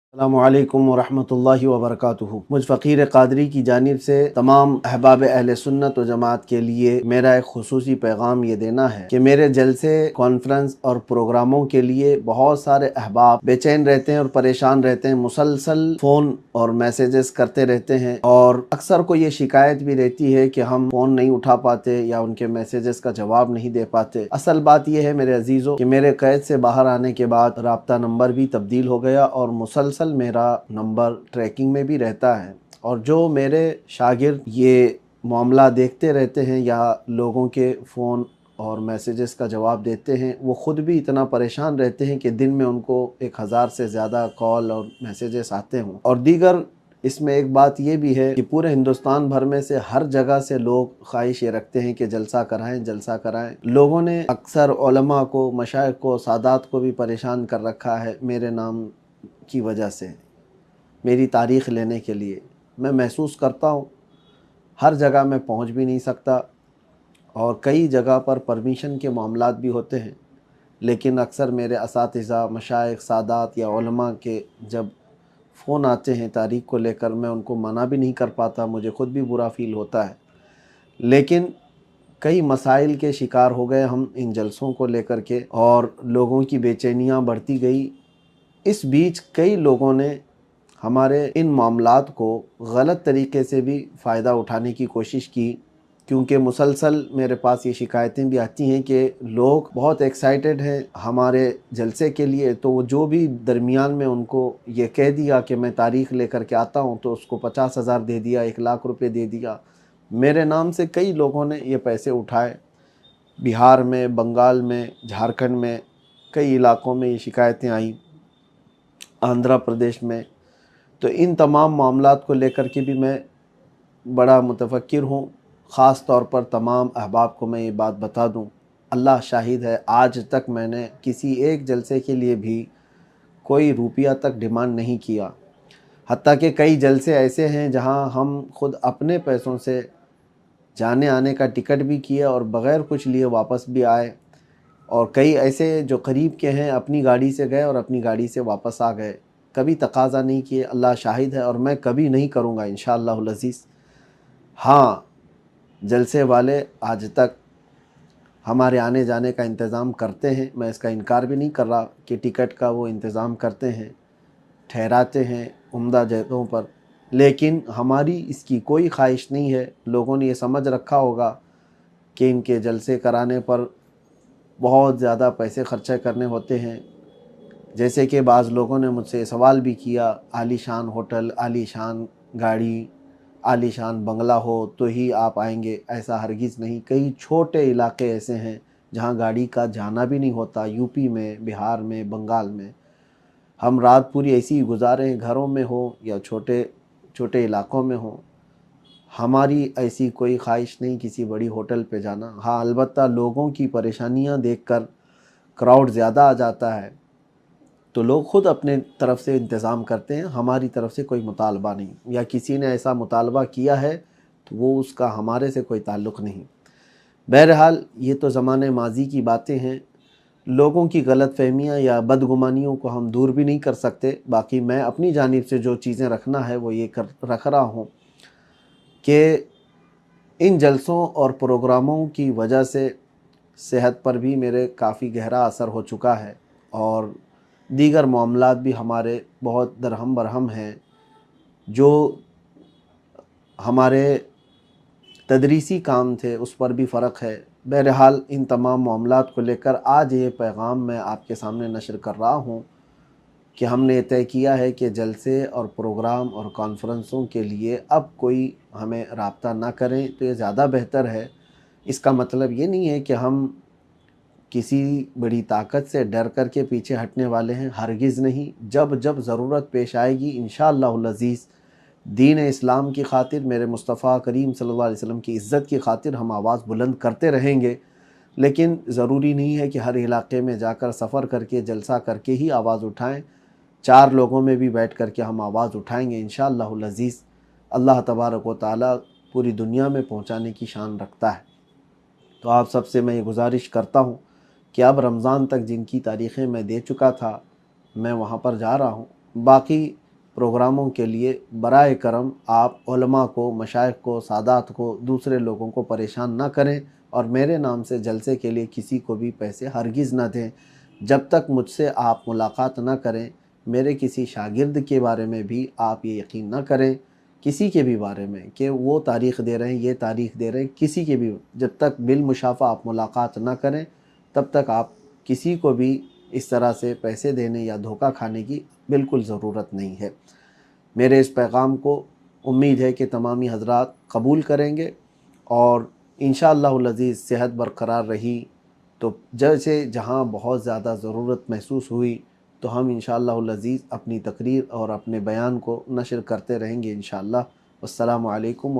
अस्सलामुअलैकुम वरहमतुल्लाहि वबरकातुहू। मुझ फ़कीर क़ादरी की जानिब से तमाम अहबाब अहले सुन्नत व जमात के लिए मेरा एक खुसूसी पैगाम ये देना है कि मेरे जलसे, कॉन्फ्रेंस और प्रोग्रामों के लिए बहुत सारे अहबाब बेचैन रहते हैं और परेशान रहते हैं। मुसलसल फ़ोन और मैसेजेस करते रहते हैं और अक्सर को ये शिकायत भी रहती है कि हम फ़ोन नहीं उठा पाते या उनके मैसेजेस का जवाब नहीं दे पाते। असल बात यह है मेरे अजीज़ों कि मेरे कैद से बाहर आने के बाद राब्ता नंबर भी तब्दील हो गया और मुसलसल मेरा नंबर ट्रैकिंग में भी रहता है। और जो मेरे शागिर्द ये मामला देखते रहते हैं या लोगों के फ़ोन और मैसेजेस का जवाब देते हैं, वो ख़ुद भी इतना परेशान रहते हैं कि दिन में उनको 1000 से ज़्यादा कॉल और मैसेजेस आते हों। और दीगर इसमें एक बात ये भी है कि पूरे हिंदुस्तान भर में से हर जगह से लोग ख्वाहिश ये रखते हैं कि जलसा कराएं, जलसा कराएं। लोगों ने अक्सर उलमा को, मशाइख को, सादात को भी परेशान कर रखा है मेरे नाम की वजह से, मेरी तारीख़ लेने के लिए। मैं महसूस करता हूँ हर जगह मैं पहुँच भी नहीं सकता और कई जगह पर परमिशन के मामलात भी होते हैं, लेकिन अक्सर मेरे असातिज़ा, मशाइख, सादात या उलमा के जब फ़ोन आते हैं तारीख़ को लेकर, मैं उनको मना भी नहीं कर पाता, मुझे ख़ुद भी बुरा फ़ील होता है। लेकिन कई मसाइल के शिकार हो गए हम इन जलसों को लेकर के और लोगों की बेचैनियाँ बढ़ती गई। इस बीच कई लोगों ने हमारे इन मामलात को गलत तरीके से भी फ़ायदा उठाने की कोशिश की, क्योंकि मुसलसल मेरे पास ये शिकायतें भी आती हैं कि लोग बहुत एक्साइटेड हैं हमारे जलसे के लिए, तो वो जो भी दरमियान में उनको ये कह दिया कि मैं तारीख़ लेकर के आता हूँ, तो उसको 50,000 दे दिया, 1,00,000 रुपये दे दिया। मेरे नाम से कई लोगों ने ये पैसे उठाए। बिहार में, बंगाल में, झारखंड में, कई इलाक़ों में ये शिकायतें आईं, आंध्र प्रदेश में। तो इन तमाम मामलात को लेकर के भी मैं बड़ा मुतफ़क्किर हूँ। ख़ास तौर पर तमाम अहबाब को मैं ये बात बता दूँ, अल्लाह शाहिद है, आज तक मैंने किसी एक जलसे के लिए भी कोई रुपया तक डिमांड नहीं किया। हत्ता कि कई जलसे ऐसे हैं जहाँ हम खुद अपने पैसों से जाने आने का टिकट भी किए और बग़ैर कुछ लिए वापस भी आए। और कई ऐसे जो करीब के हैं अपनी गाड़ी से गए और अपनी गाड़ी से वापस आ गए, कभी तकाज़ा नहीं किए। अल्लाह शाहिद है और मैं कभी नहीं करूँगा इंशाअल्लाहुल अज़ीज़। हाँ, जलसे वाले आज तक हमारे आने जाने का इंतज़ाम करते हैं, मैं इसका इनकार भी नहीं कर रहा कि टिकट का वो इंतज़ाम करते हैं, ठहराते हैं उम्दा जगहों पर, लेकिन हमारी इसकी कोई ख्वाहिश नहीं है। लोगों ने ये समझ रखा होगा कि इनके जलसे कराने पर बहुत ज़्यादा पैसे खर्चे करने होते हैं। जैसे कि बाज़ लोगों ने मुझसे सवाल भी किया, आलीशान होटल, आलीशान गाड़ी, आलीशान बंगला हो तो ही आप आएंगे, ऐसा हरगिज़ नहीं। कई छोटे इलाके ऐसे हैं जहां गाड़ी का जाना भी नहीं होता, यूपी में, बिहार में, बंगाल में। हम रात पूरी ऐसी ही गुजारें, घरों में हो या छोटे छोटे इलाक़ों में हो। हमारी ऐसी कोई ख्वाहिश नहीं किसी बड़ी होटल पे जाना। हाँ, अलबत्ता लोगों की परेशानियां देखकर क्राउड ज़्यादा आ जाता है तो लोग ख़ुद अपने तरफ से इंतज़ाम करते हैं, हमारी तरफ से कोई मुतालबा नहीं, या किसी ने ऐसा मुतालबा किया है तो वो उसका हमारे से कोई ताल्लुक़ नहीं। बहरहाल ये तो ज़माने माजी की बातें हैं, लोगों की गलतफ़हमियाँ या बदगुमानियों को हम दूर भी नहीं कर सकते। बाकी मैं अपनी जानिब से जो चीज़ें रखना है वो ये रख रहा हूँ कि इन जलसों और प्रोग्रामों की वजह से सेहत पर भी मेरे काफ़ी गहरा असर हो चुका है और दीगर मामलात भी हमारे बहुत दरहम बरहम हैं। जो हमारे तदरीसी काम थे उस पर भी फ़र्क है। बहरहाल इन तमाम मामलात को लेकर आज ये पैगाम मैं आपके सामने नशर कर रहा हूँ कि हमने तय किया है कि जलसे और प्रोग्राम और कॉन्फ्रेंसों के लिए अब कोई हमें राब्ता ना करें तो ये ज़्यादा बेहतर है। इसका मतलब ये नहीं है कि हम किसी बड़ी ताकत से डर कर के पीछे हटने वाले हैं, हरगिज़ नहीं। जब जब ज़रूरत पेश आएगी इंशाअल्लाहुल अज़ीज़, दीन इस्लाम की खातिर, मेरे मुस्तफ़ा करीम सल्लल्लाहु अलैहि वसल्लम की इज़्ज़त की खातिर हम आवाज़ बुलंद करते रहेंगे। लेकिन ज़रूरी नहीं है कि हर इलाके में जाकर सफ़र करके जलसा करके ही आवाज़ उठाएं। 4 लोगों में भी बैठ कर के हम आवाज़ उठाएंगे इंशाअल्लाहुल अज़ीज़। अल्लाह तबारक व तआला पूरी दुनिया में पहुँचाने की शान रखता है। तो आप सबसे मैं ये गुजारिश करता हूँ कि अब रमज़ान तक जिनकी तारीख़ें मैं दे चुका था, मैं वहाँ पर जा रहा हूँ। बाकी پروگراموں کے لیے برائے کرم آپ علماء کو، مشائخ کو، سادات کو، دوسرے لوگوں کو پریشان نہ کریں، اور میرے نام سے جلسے کے لیے کسی کو بھی پیسے ہرگز نہ دیں۔ جب تک مجھ سے آپ ملاقات نہ کریں، میرے کسی شاگرد کے بارے میں بھی آپ یہ یقین نہ کریں، کسی کے بھی بارے میں کہ وہ تاریخ دے رہے ہیں، یہ تاریخ دے رہے ہیں، کسی کے بھی، جب تک بالمشافہ آپ ملاقات نہ کریں تب تک آپ کسی کو بھی اس طرح سے پیسے دینے یا دھوکہ کھانے کی بالکل ضرورت نہیں ہے۔ میرے اس پیغام کو امید ہے کہ تمامی حضرات قبول کریں گے، اور انشاءاللہ العزیز صحت برقرار رہی تو جیسے جہاں بہت زیادہ ضرورت محسوس ہوئی تو ہم انشاءاللہ العزیز اپنی تقریر اور اپنے بیان کو نشر کرتے رہیں گے انشاءاللہ۔ والسلام علیکم۔